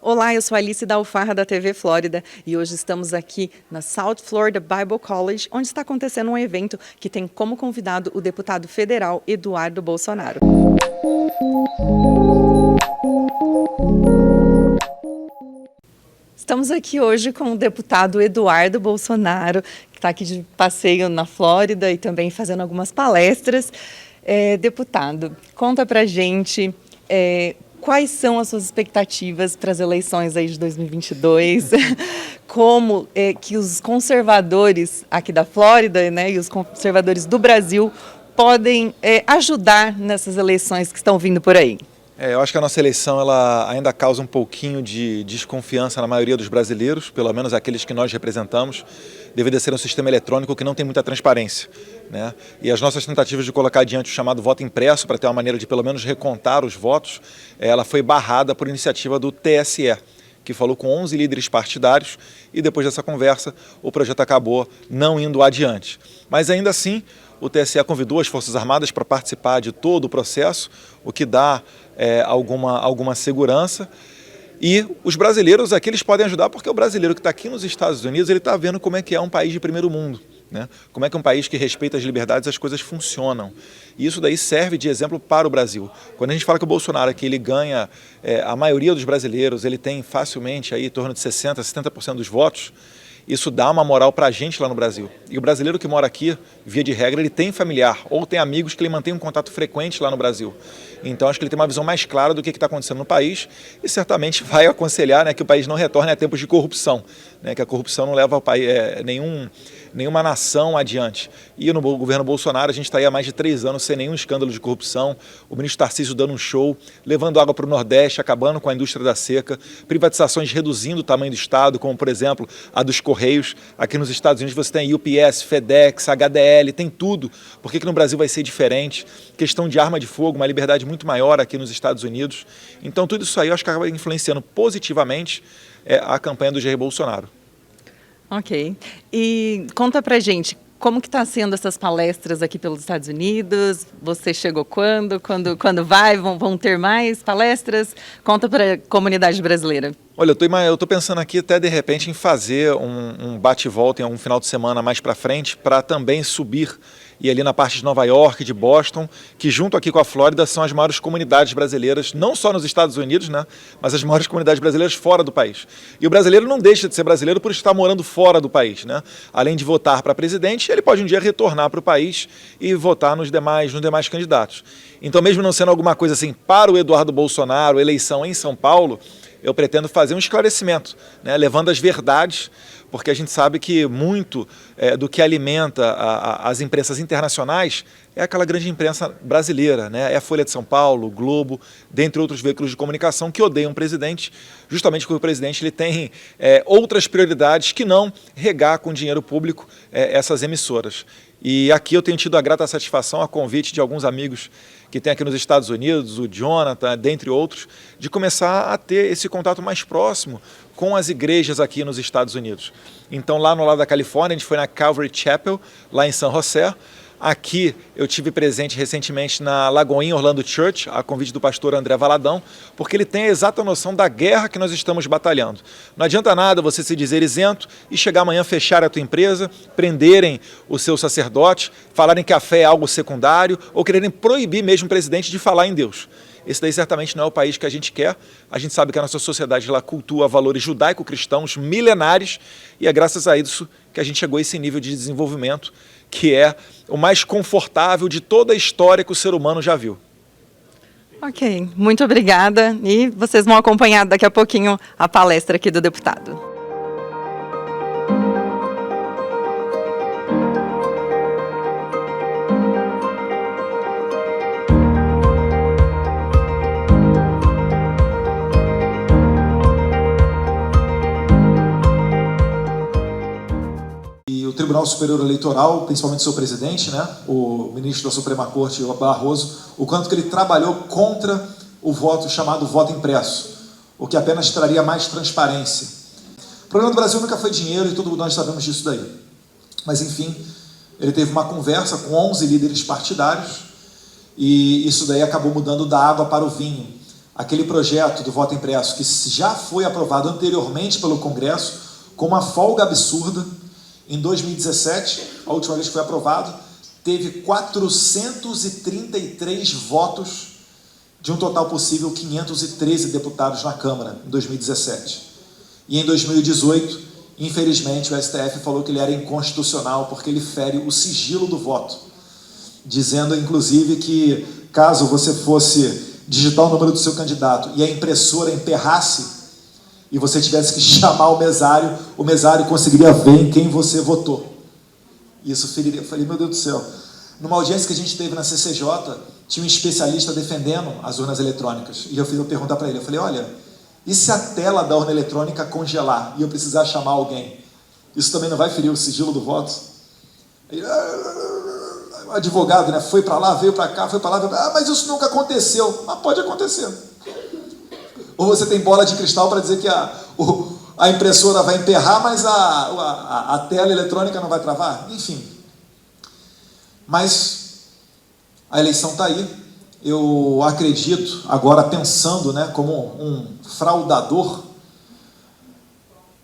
Olá, eu sou Alice da Alfarra da TV Flórida e hoje estamos aqui na South Florida Bible College, onde está acontecendo um evento que tem como convidado o deputado federal Eduardo Bolsonaro. Estamos aqui hoje com o deputado Eduardo Bolsonaro, que está aqui de passeio na Flórida e também fazendo algumas palestras. Deputado, conta pra gente quais são as suas expectativas para as eleições aí de 2022, como que os conservadores aqui da Flórida, né, e os conservadores do Brasil podem ajudar nessas eleições que estão vindo por aí. Eu acho que a nossa eleição ela ainda causa um pouquinho de desconfiança na maioria dos brasileiros, pelo menos aqueles que nós representamos, devido a ser um sistema eletrônico que não tem muita transparência, né? E as nossas tentativas de colocar adiante o chamado voto impresso, para ter uma maneira de pelo menos recontar os votos, ela foi barrada por iniciativa do TSE, que falou com 11 líderes partidários, e depois dessa conversa o projeto acabou não indo adiante. Mas ainda assim, o TSE convidou as Forças Armadas para participar de todo o processo, o que dá alguma segurança. E os brasileiros aqui eles podem ajudar, porque o brasileiro que está aqui nos Estados Unidos ele está vendo como é que é um país de primeiro mundo, né? Como é que um país que respeita as liberdades, as coisas funcionam. E isso daí serve de exemplo para o Brasil. Quando a gente fala que o Bolsonaro aqui ele ganha a maioria dos brasileiros, ele tem facilmente aí em torno de 60%, 70% dos votos, isso dá uma moral para a gente lá no Brasil. E o brasileiro que mora aqui, via de regra, ele tem familiar ou tem amigos que ele mantém um contato frequente lá no Brasil. Então acho que ele tem uma visão mais clara do que está acontecendo no país e certamente vai aconselhar, né, que o país não retorne a tempos de corrupção, né, que a corrupção não leva ao país, nenhuma nação adiante. E no governo Bolsonaro a gente está aí há mais de 3 anos sem nenhum escândalo de corrupção, o ministro Tarcísio dando um show, levando água para o Nordeste, acabando com a indústria da seca, privatizações reduzindo o tamanho do Estado, como por exemplo a dos Correios. Aqui nos Estados Unidos você tem UPS, FedEx, HDL, tem tudo. Por que no Brasil vai ser diferente? Questão de arma de fogo, uma liberdade muito maior aqui nos Estados Unidos. Então tudo isso aí eu acho que acaba influenciando positivamente a campanha do Jair Bolsonaro. Ok. E conta pra gente, como que está sendo essas palestras aqui pelos Estados Unidos? Você chegou quando? Quando vai? Vão ter mais palestras? Conta para a comunidade brasileira. Olha, eu estou pensando aqui até de repente em fazer um bate-volta em algum final de semana mais para frente, para também subir e ali na parte de Nova York, de Boston, que junto aqui com a Flórida são as maiores comunidades brasileiras, não só nos Estados Unidos, né, mas as maiores comunidades brasileiras fora do país. E o brasileiro não deixa de ser brasileiro por estar morando fora do país, né? Além de votar para presidente, ele pode um dia retornar para o país e votar nos demais candidatos. Então, mesmo não sendo alguma coisa assim para o Eduardo Bolsonaro, eleição em São Paulo, eu pretendo fazer um esclarecimento, né, levando as verdades, porque a gente sabe que muito do que alimenta as imprensas internacionais é aquela grande imprensa brasileira, né? É a Folha de São Paulo, o Globo, dentre outros veículos de comunicação que odeiam o presidente, justamente porque o presidente ele tem outras prioridades que não regar com dinheiro público essas emissoras. E aqui eu tenho tido a grata satisfação, a convite de alguns amigos que tem aqui nos Estados Unidos, o Jonathan, dentre outros, de começar a ter esse contato mais próximo com as igrejas aqui nos Estados Unidos. Então, lá no lado da Califórnia, a gente foi na Calvary Chapel, lá em San José. Aqui eu tive presente recentemente na Lagoinha Orlando Church, a convite do pastor André Valadão, porque ele tem a exata noção da guerra que nós estamos batalhando. Não adianta nada você se dizer isento e chegar amanhã fechar a tua empresa, prenderem o seu sacerdote, falarem que a fé é algo secundário ou quererem proibir mesmo o presidente de falar em Deus. Esse daí certamente não é o país que a gente quer. A gente sabe que a nossa sociedade lá cultua valores judaico-cristãos milenares e é graças a isso que a gente chegou a esse nível de desenvolvimento que é o mais confortável de toda a história que o ser humano já viu. Ok, muito obrigada. E vocês vão acompanhar daqui a pouquinho a palestra aqui do deputado. O Tribunal Superior Eleitoral, principalmente o seu presidente, né, o ministro da Suprema Corte, o Barroso, o quanto que ele trabalhou contra o voto chamado voto impresso, o que apenas traria mais transparência. O problema do Brasil nunca foi dinheiro e todos nós sabemos disso daí. Mas, enfim, ele teve uma conversa com 11 líderes partidários e isso daí acabou mudando da água para o vinho. aquele projeto do voto impresso que já foi aprovado anteriormente pelo Congresso, com uma folga absurda. Em 2017, a última vez que foi aprovado, teve 433 votos de um total possível 513 deputados na Câmara, em 2017. E em 2018, infelizmente, o STF falou que ele era inconstitucional porque ele fere o sigilo do voto, dizendo, inclusive, que caso você fosse digitar o número do seu candidato e a impressora emperrasse e você tivesse que chamar o mesário conseguiria ver em quem você votou. Isso feriria. Eu falei, meu Deus do céu. Numa audiência que a gente teve na CCJ, tinha um especialista defendendo as urnas eletrônicas. E eu fiz uma pergunta para ele. Eu falei, olha, e se a tela da urna eletrônica congelar e eu precisar chamar alguém? Isso também não vai ferir o sigilo do voto? Aí, o advogado, né, foi para lá, veio para cá, foi para lá, mas isso nunca aconteceu. Mas pode acontecer. Ou você tem bola de cristal para dizer que a impressora vai emperrar, mas a tela eletrônica não vai travar? Enfim. Mas a eleição está aí. Eu acredito, agora pensando, né, como um fraudador,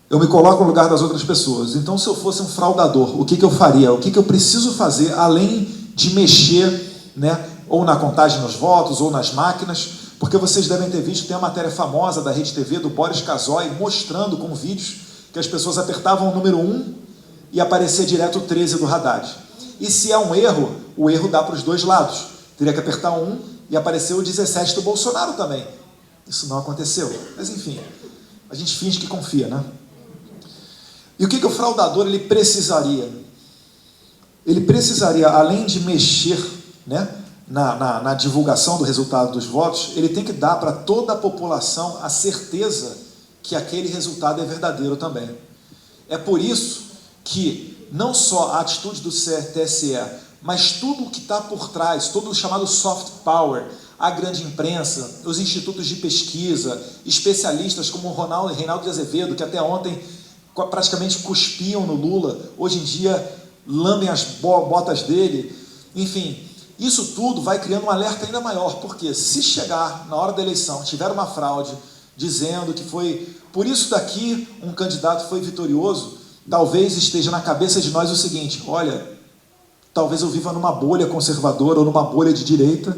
eu me coloco no lugar das outras pessoas. Então, se eu fosse um fraudador, o que eu faria? O que eu preciso fazer, além de mexer, né, ou na contagem dos votos, ou nas máquinas? Porque vocês devem ter visto, tem a matéria famosa da Rede TV, do Boris Casoy, mostrando com vídeos que as pessoas apertavam o número 1 e aparecia direto o 13 do Haddad. E se é um erro, o erro dá para os dois lados. Teria que apertar 1 e apareceu o 17 do Bolsonaro também. Isso não aconteceu. Mas enfim, a gente finge que confia, né? E o que o fraudador ele precisaria? Ele precisaria, além de mexer, né, na divulgação do resultado dos votos, ele tem que dar para toda a população a certeza que aquele resultado é verdadeiro também. É por isso que não só a atitude do TSE, mas tudo o que está por trás, todo o chamado soft power, a grande imprensa, os institutos de pesquisa, especialistas como o Reinaldo de Azevedo, que até ontem praticamente cuspiam no Lula, hoje em dia lambem as botas dele, enfim, isso tudo vai criando um alerta ainda maior, porque se chegar na hora da eleição, tiver uma fraude dizendo que foi por isso daqui um candidato foi vitorioso, talvez esteja na cabeça de nós o seguinte, olha, talvez eu viva numa bolha conservadora ou numa bolha de direita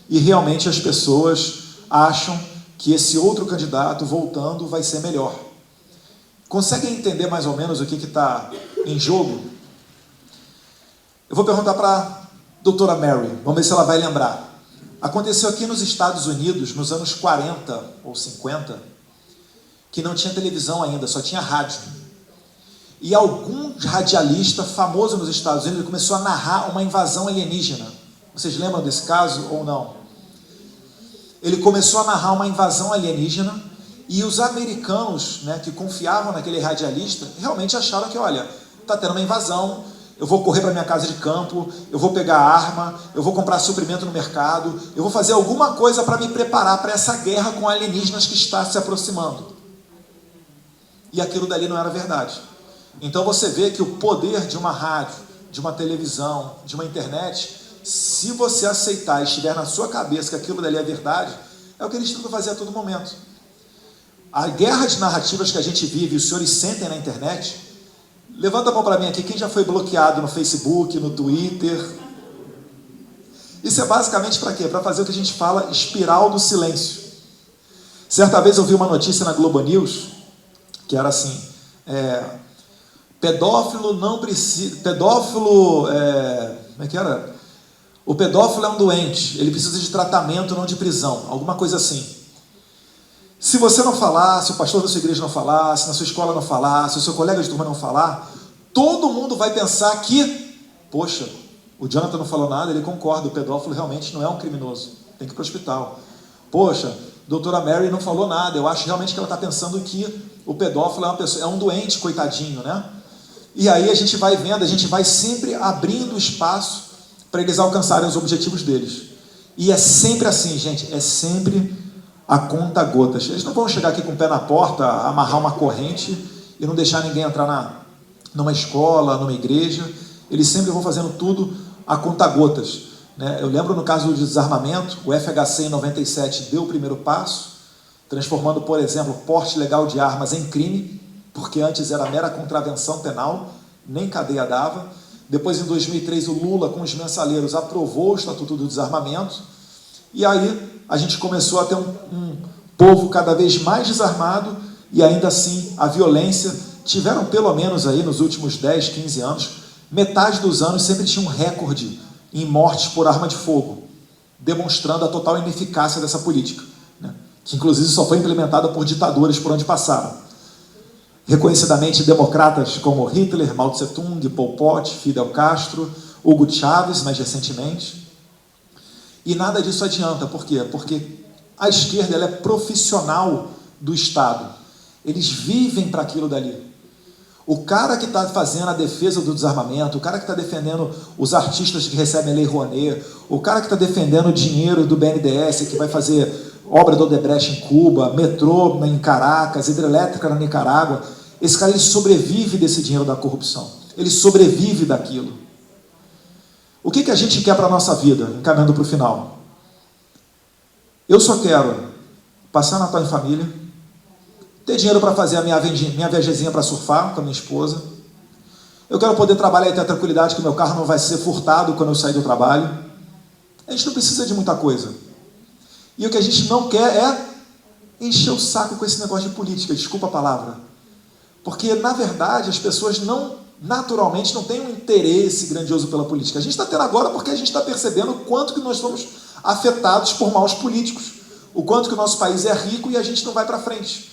e realmente as pessoas acham que esse outro candidato voltando vai ser melhor. Conseguem entender mais ou menos o que está em jogo? Eu vou perguntar para a doutora Mary, vamos ver se ela vai lembrar. Aconteceu aqui nos Estados Unidos, nos anos 40 ou 50, que não tinha televisão ainda, só tinha rádio. E algum radialista famoso nos Estados Unidos começou a narrar uma invasão alienígena. Vocês lembram desse caso ou não? Ele começou a narrar uma invasão alienígena e os americanos, né, que confiavam naquele radialista, realmente acharam que, olha, está tendo uma invasão, eu vou correr para minha casa de campo, eu vou pegar arma, eu vou comprar suprimento no mercado, eu vou fazer alguma coisa para me preparar para essa guerra com alienígenas que está se aproximando. E aquilo dali não era verdade. Então você vê que o poder de uma rádio, de uma televisão, de uma internet, se você aceitar e estiver na sua cabeça que aquilo dali é verdade, é o que eles tentam fazer a todo momento. A guerra de narrativas que a gente vive, os senhores sentem na internet, levanta a mão para mim aqui, quem já foi bloqueado no Facebook, no Twitter? Isso é basicamente para quê? Para fazer o que a gente fala, espiral do silêncio. Certa vez eu vi uma notícia na Globo News, que era assim, pedófilo não precisa... como é que era? O pedófilo é um doente, ele precisa de tratamento, não de prisão, alguma coisa assim. Se você não falar, se o pastor da sua igreja não falar, se na sua escola não falar, se o seu colega de turma não falar, todo mundo vai pensar que, poxa, o Jonathan não falou nada, ele concorda, o pedófilo realmente não é um criminoso, tem que ir para o hospital. Poxa, doutora Mary não falou nada, eu acho realmente que ela está pensando que o pedófilo é uma pessoa, é um doente, coitadinho, né? E aí a gente vai vendo, a gente vai sempre abrindo espaço para eles alcançarem os objetivos deles. E é sempre assim, gente, é sempre a conta gotas. Eles não vão chegar aqui com o pé na porta, amarrar uma corrente e não deixar ninguém entrar numa escola, numa igreja. Eles sempre vão fazendo tudo a conta gotas. né? Eu lembro no caso do desarmamento, o FHC em 97 deu o primeiro passo, transformando, por exemplo, porte ilegal de armas em crime, porque antes era mera contravenção penal, nem cadeia dava. Depois, em 2003, o Lula, com os mensaleiros, aprovou o Estatuto do Desarmamento, e aí a gente começou a ter um povo cada vez mais desarmado, e ainda assim a violência, tiveram pelo menos aí nos últimos 10, 15 anos, metade dos anos sempre tinha um recorde em mortes por arma de fogo, demonstrando a total ineficácia dessa política, né? Que inclusive só foi implementada por ditadores por onde passaram. Reconhecidamente democratas como Hitler, Mao Tse-tung, Pol Pot, Fidel Castro, Hugo Chávez, mais recentemente. E nada disso adianta. Por quê? Porque a esquerda ela é profissional do Estado. Eles vivem para aquilo dali. O cara que está fazendo a defesa do desarmamento, o cara que está defendendo os artistas que recebem a Lei Rouanet, o cara que está defendendo o dinheiro do BNDES, que vai fazer obra do Odebrecht em Cuba, metrô em Caracas, hidrelétrica na Nicarágua, esse cara ele sobrevive desse dinheiro da corrupção. Ele sobrevive daquilo. O que a gente quer para a nossa vida, encaminhando para o final? Eu só quero passar Natal em família, ter dinheiro para fazer a minha viagemzinha para surfar com a minha esposa. Eu quero poder trabalhar e ter a tranquilidade que meu carro não vai ser furtado quando eu sair do trabalho. A gente não precisa de muita coisa. E o que a gente não quer é encher o saco com esse negócio de política, desculpa a palavra. Porque, na verdade, as pessoas naturalmente não têm um interesse grandioso pela política. A gente está tendo agora porque a gente está percebendo o quanto que nós somos afetados por maus políticos, o quanto que o nosso país é rico e a gente não vai para frente.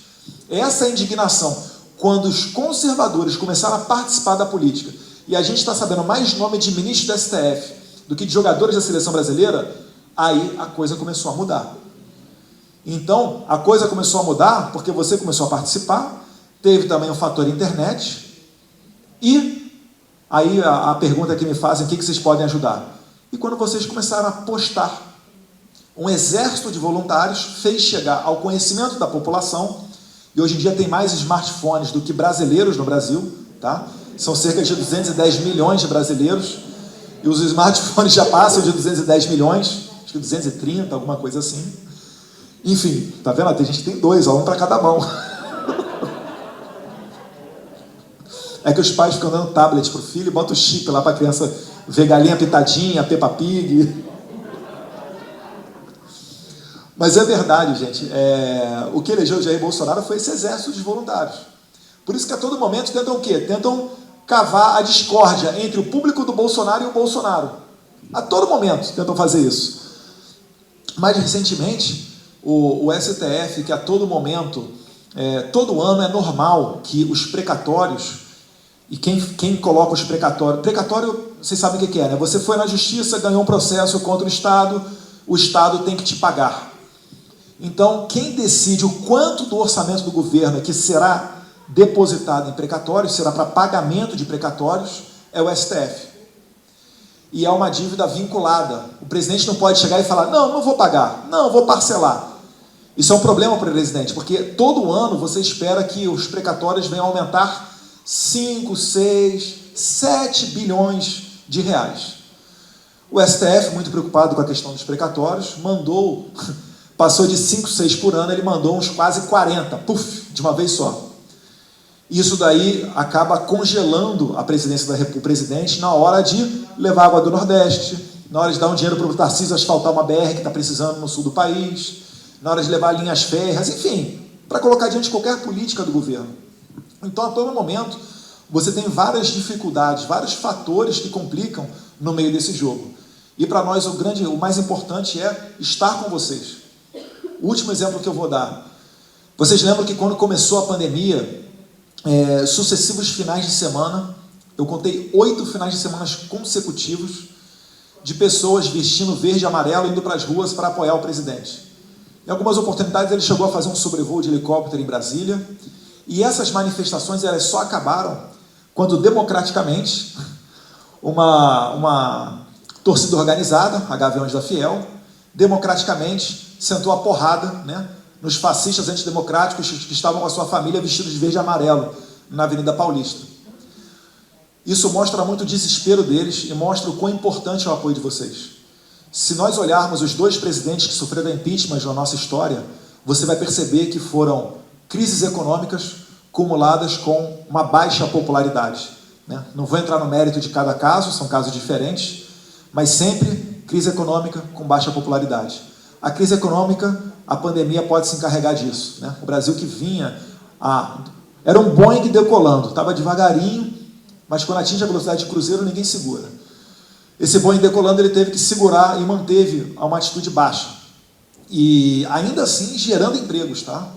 Essa é a indignação. Quando os conservadores começaram a participar da política, e a gente está sabendo mais nome de ministro do STF do que de jogadores da seleção brasileira, aí a coisa começou a mudar. Então, a coisa começou a mudar porque você começou a participar, teve também o fator internet, e aí a pergunta que me fazem, o que vocês podem ajudar? E quando vocês começaram a postar, um exército de voluntários fez chegar ao conhecimento da população, e hoje em dia tem mais smartphones do que brasileiros no Brasil, tá? São cerca de 210 milhões de brasileiros, e os smartphones já passam de 210 milhões, acho que 230, alguma coisa assim. Enfim, tá vendo? Tem gente que tem dois, um para cada mão. É que os pais ficam dando tablet pro filho e botam o chip lá para a criança ver Galinha Pitadinha, Peppa Pig. Mas é verdade, gente. O que elegeu o Jair Bolsonaro foi esse exército de voluntários. Por isso que a todo momento tentam o quê? Tentam cavar a discórdia entre o público do Bolsonaro e o Bolsonaro. A todo momento tentam fazer isso. Mais recentemente, o STF, que a todo momento, todo ano é normal que os precatórios, e quem coloca os precatórios... Precatório, vocês sabem o que é, né? Você foi na justiça, ganhou um processo contra o Estado tem que te pagar. Então, quem decide o quanto do orçamento do governo que será depositado em precatórios, será para pagamento de precatórios, é o STF. E é uma dívida vinculada. O presidente não pode chegar e falar, não vou pagar, não, vou parcelar. Isso é um problema para o presidente, porque todo ano você espera que os precatórios venham aumentar 5, 6, 7 bilhões de reais. O STF, muito preocupado com a questão dos precatórios, passou de 5, 6 por ano, ele mandou uns quase 40, de uma vez só. Isso daí acaba congelando a presidência do presidente na hora de levar água do Nordeste, na hora de dar um dinheiro para o Tarcísio asfaltar uma BR que está precisando no sul do país, na hora de levar linhas férreas, enfim, para colocar diante de qualquer política do governo. Então, a todo momento, você tem várias dificuldades, vários fatores que complicam no meio desse jogo. E para nós o mais importante é estar com vocês. O último exemplo que eu vou dar. Vocês lembram que quando começou a pandemia, sucessivos finais de semana, eu contei 8 finais de semana consecutivos de pessoas vestindo verde e amarelo indo para as ruas para apoiar o presidente. Em algumas oportunidades ele chegou a fazer um sobrevoo de helicóptero em Brasília, e essas manifestações elas só acabaram quando democraticamente uma torcida organizada, a Gaviões da Fiel, democraticamente sentou a porrada, né, nos fascistas antidemocráticos que estavam com a sua família vestidos de verde e amarelo na Avenida Paulista. Isso mostra muito o desespero deles e mostra o quão importante é o apoio de vocês. Se nós olharmos os 2 presidentes que sofreram impeachment na nossa história, você vai perceber que foram crises econômicas cumuladas com uma baixa popularidade, né? Não vou entrar no mérito de cada caso, são casos diferentes, mas sempre crise econômica com baixa popularidade. A crise econômica, a pandemia pode se encarregar disso, né? O Brasil que vinha... Era um Boeing decolando, estava devagarinho, mas quando atinge a velocidade de cruzeiro, ninguém segura. Esse Boeing decolando, ele teve que segurar e manteve uma atitude baixa. E ainda assim, gerando empregos, tá?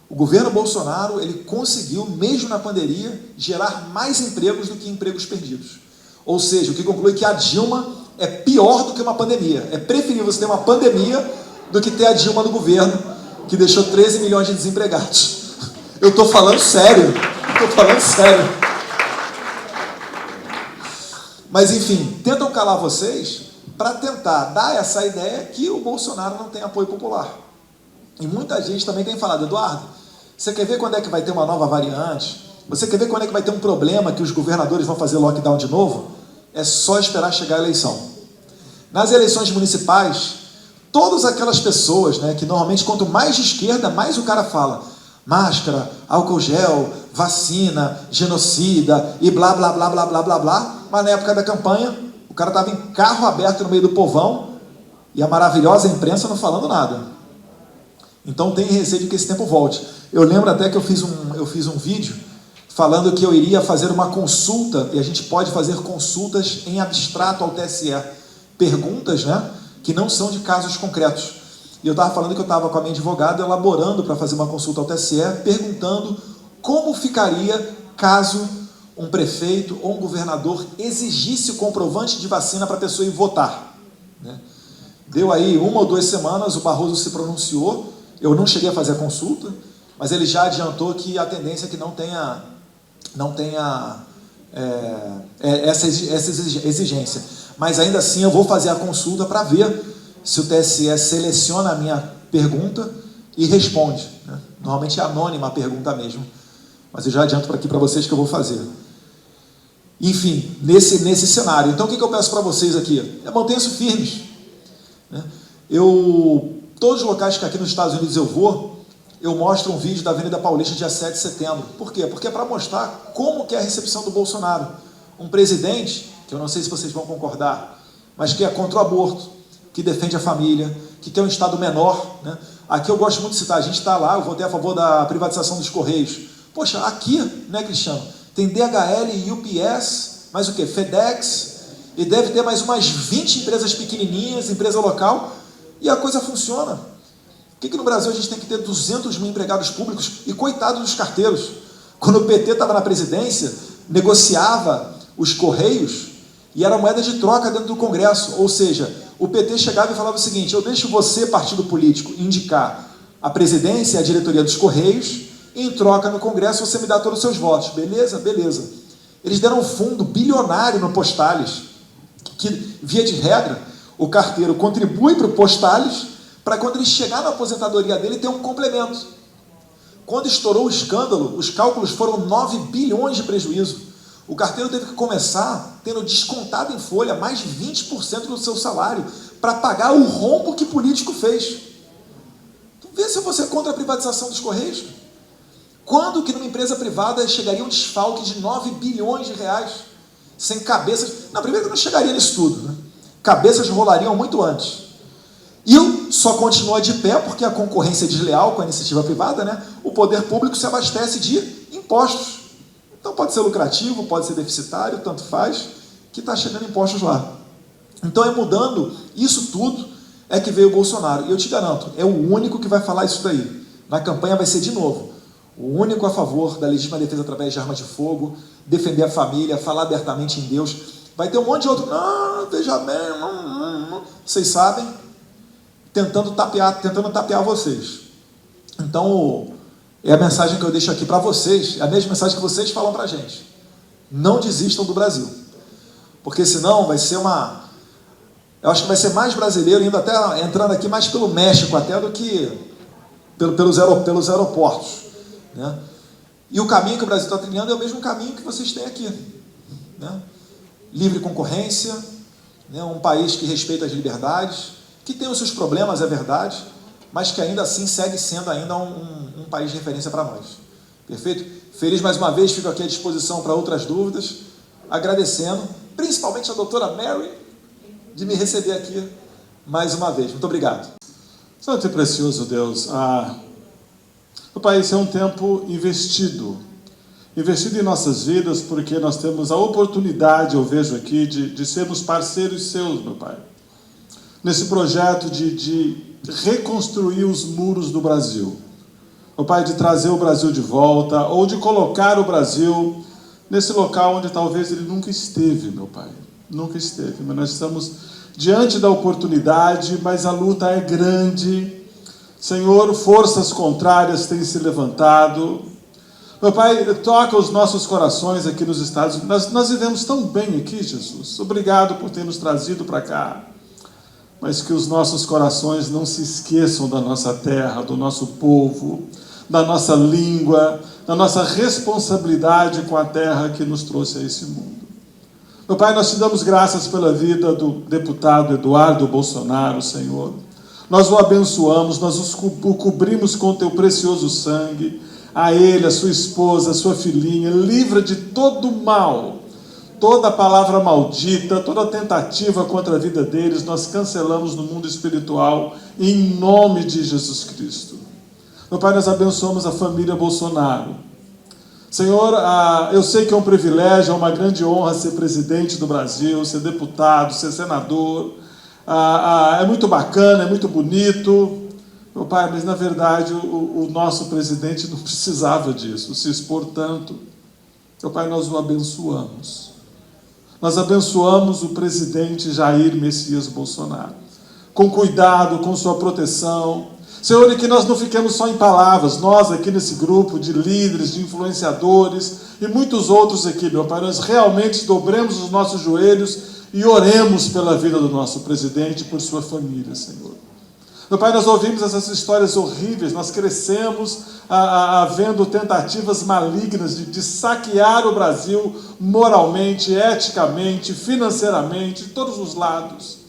O governo Bolsonaro, ele conseguiu, mesmo na pandemia, gerar mais empregos do que empregos perdidos. Ou seja, o que conclui que a Dilma é pior do que uma pandemia. É preferível você ter uma pandemia do que ter a Dilma no governo, que deixou 13 milhões de desempregados. Eu estou falando sério. Mas, enfim, tentam calar vocês para tentar dar essa ideia que o Bolsonaro não tem apoio popular. E muita gente também tem falado, Eduardo, você quer ver quando é que vai ter uma nova variante? Você quer ver quando é que vai ter um problema que os governadores vão fazer lockdown de novo? É só esperar chegar a eleição. Nas eleições municipais, todas aquelas pessoas, né, que normalmente quanto mais de esquerda, mais o cara fala máscara, álcool gel, vacina, genocida e blá, blá, blá, blá, blá, blá, blá. Mas na época da campanha, o cara estava em carro aberto no meio do povão e a maravilhosa imprensa não falando nada. Então tem receio de que esse tempo volte. Eu lembro até que eu fiz um vídeo falando que eu iria fazer uma consulta, e a gente pode fazer consultas em abstrato ao TSE. Perguntas, né, que não são de casos concretos. E eu estava falando que eu estava com a minha advogada elaborando para fazer uma consulta ao TSE, perguntando como ficaria caso um prefeito ou um governador exigisse o comprovante de vacina para a pessoa ir votar, né? Deu aí 1 ou 2 semanas, o Barroso se pronunciou, eu não cheguei a fazer a consulta, mas ele já adiantou que a tendência é que não tenha essa exigência. Mas ainda assim eu vou fazer a consulta para ver se o TSE seleciona a minha pergunta e responde, né? Normalmente é anônima a pergunta mesmo, mas eu já adianto aqui para vocês que eu vou fazer. Enfim, nesse cenário. Então, o que eu peço para vocês aqui? Mantenham-se firmes, né? Todos os locais que aqui nos Estados Unidos eu mostro um vídeo da Avenida Paulista, dia 7 de setembro. Por quê? Porque é para mostrar como que é a recepção do Bolsonaro. Um presidente, que eu não sei se vocês vão concordar, mas que é contra o aborto, que defende a família, que quer um Estado menor, né? Aqui eu gosto muito de citar, a gente está lá, eu votei a favor da privatização dos Correios. Poxa, aqui, né, Cristiano, tem DHL e UPS, mais o quê? FedEx, e deve ter mais umas 20 empresas pequenininhas, empresa local, e a coisa funciona. Por que no Brasil a gente tem que ter 200 mil empregados públicos? E coitado dos carteiros. Quando o PT estava na presidência, negociava os Correios e era moeda de troca dentro do Congresso. Ou seja, o PT chegava e falava o seguinte: eu deixo você, partido político, indicar a presidência e a diretoria dos Correios, e em troca no Congresso você me dá todos os seus votos. Beleza? Beleza. Eles deram um fundo bilionário no Postales, que, via de regra, o carteiro contribui para o Postales, para quando ele chegar na aposentadoria dele ter um complemento. Quando estourou o escândalo, os cálculos foram 9 bilhões de prejuízo. O carteiro teve que começar tendo descontado em folha mais de 20% do seu salário para pagar o rombo que político fez. Então, vê se você é contra a privatização dos Correios. Quando que numa empresa privada chegaria um desfalque de 9 bilhões de reais sem cabeças? Não, primeiro que não chegaria nisso tudo, né? Cabeças rolariam muito antes. E só continua de pé porque a concorrência é desleal com a iniciativa privada, né? O poder público se abastece de impostos. Então pode ser lucrativo, pode ser deficitário, tanto faz, que está chegando impostos lá. Então é mudando isso tudo é que veio o Bolsonaro. E eu te garanto, é o único que vai falar isso daí. Na campanha vai ser de novo o único a favor da legítima defesa através de armas de fogo, defender a família, falar abertamente em Deus. Vai ter um monte de outro, não, veja bem, não. Vocês sabem, tentando tapear vocês. Então, é a mensagem que eu deixo aqui para vocês, é a mesma mensagem que vocês falam para a gente. Não desistam do Brasil. Porque senão vai ser eu acho que vai ser mais brasileiro, indo até, entrando aqui mais pelo México até do que pelos aeroportos, né? E o caminho que o Brasil está trilhando é o mesmo caminho que vocês têm aqui, né? Livre concorrência, né? Um país que respeita as liberdades, que tem os seus problemas, é verdade, mas que ainda assim segue sendo ainda um país de referência para nós. Perfeito? Feliz mais uma vez, fico aqui à disposição para outras dúvidas, agradecendo, principalmente a doutora Mary, de me receber aqui mais uma vez. Muito obrigado. Santo e precioso Deus, Pai, esse é um tempo investido em nossas vidas, porque nós temos a oportunidade, eu vejo aqui, de sermos parceiros seus, meu Pai, nesse projeto de reconstruir os muros do Brasil. Meu Pai, de trazer o Brasil de volta, ou de colocar o Brasil nesse local onde talvez ele nunca esteve, meu Pai. Nunca esteve, mas nós estamos diante da oportunidade, mas a luta é grande. Senhor, forças contrárias têm se levantado. Meu Pai, toca os nossos corações aqui nos Estados Unidos. Nós vivemos tão bem aqui, Jesus. Obrigado por ter nos trazido para cá. Mas que os nossos corações não se esqueçam da nossa terra, do nosso povo, da nossa língua, da nossa responsabilidade com a terra que nos trouxe a esse mundo. Meu Pai, nós te damos graças pela vida do deputado Eduardo Bolsonaro, Senhor. Nós o abençoamos, nós o cobrimos com o teu precioso sangue, a ele, a sua esposa, a sua filhinha, livra de todo mal, toda palavra maldita, toda tentativa contra a vida deles, nós cancelamos no mundo espiritual, em nome de Jesus Cristo. Meu Pai, nós abençoamos a família Bolsonaro. Senhor, eu sei que é um privilégio, é uma grande honra ser presidente do Brasil, ser deputado, ser senador. É muito bacana, é muito bonito. Meu Pai, mas na verdade o nosso presidente não precisava disso, se expor tanto. Meu Pai, nós o abençoamos. Nós abençoamos o presidente Jair Messias Bolsonaro, com cuidado, com sua proteção. Senhor, e que nós não fiquemos só em palavras, nós aqui nesse grupo de líderes, de influenciadores e muitos outros aqui, meu Pai, nós realmente dobremos os nossos joelhos e oremos pela vida do nosso presidente e por sua família, Senhor. Meu Pai, nós ouvimos essas histórias horríveis, nós crescemos vendo tentativas malignas de saquear o Brasil moralmente, eticamente, financeiramente, de todos os lados.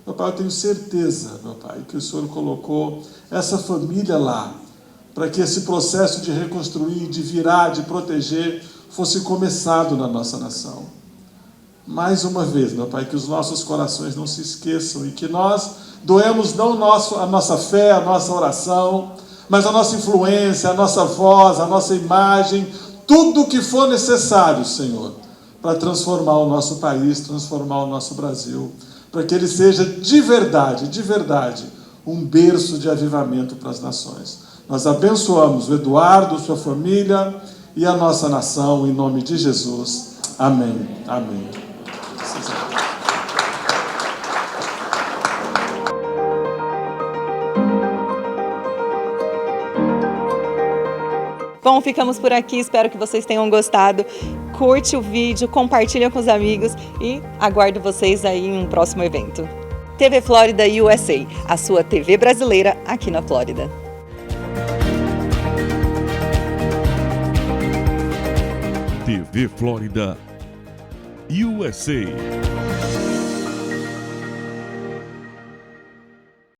Meu Pai, eu tenho certeza, meu Pai, que o Senhor colocou essa família lá, para que esse processo de reconstruir, de virar, de proteger, fosse começado na nossa nação. Mais uma vez, meu Pai, que os nossos corações não se esqueçam e que nós doemos não a nossa fé, a nossa oração, mas a nossa influência, a nossa voz, a nossa imagem, tudo o que for necessário, Senhor, para transformar o nosso país, transformar o nosso Brasil, para que ele seja de verdade, um berço de avivamento para as nações. Nós abençoamos o Eduardo, sua família e a nossa nação, em nome de Jesus. Amém. Amém. Bom, ficamos por aqui, espero que vocês tenham gostado. Curte o vídeo, compartilha com os amigos e aguardo vocês aí em um próximo evento. TV Flórida USA, a sua TV brasileira aqui na Flórida. TV Flórida USA.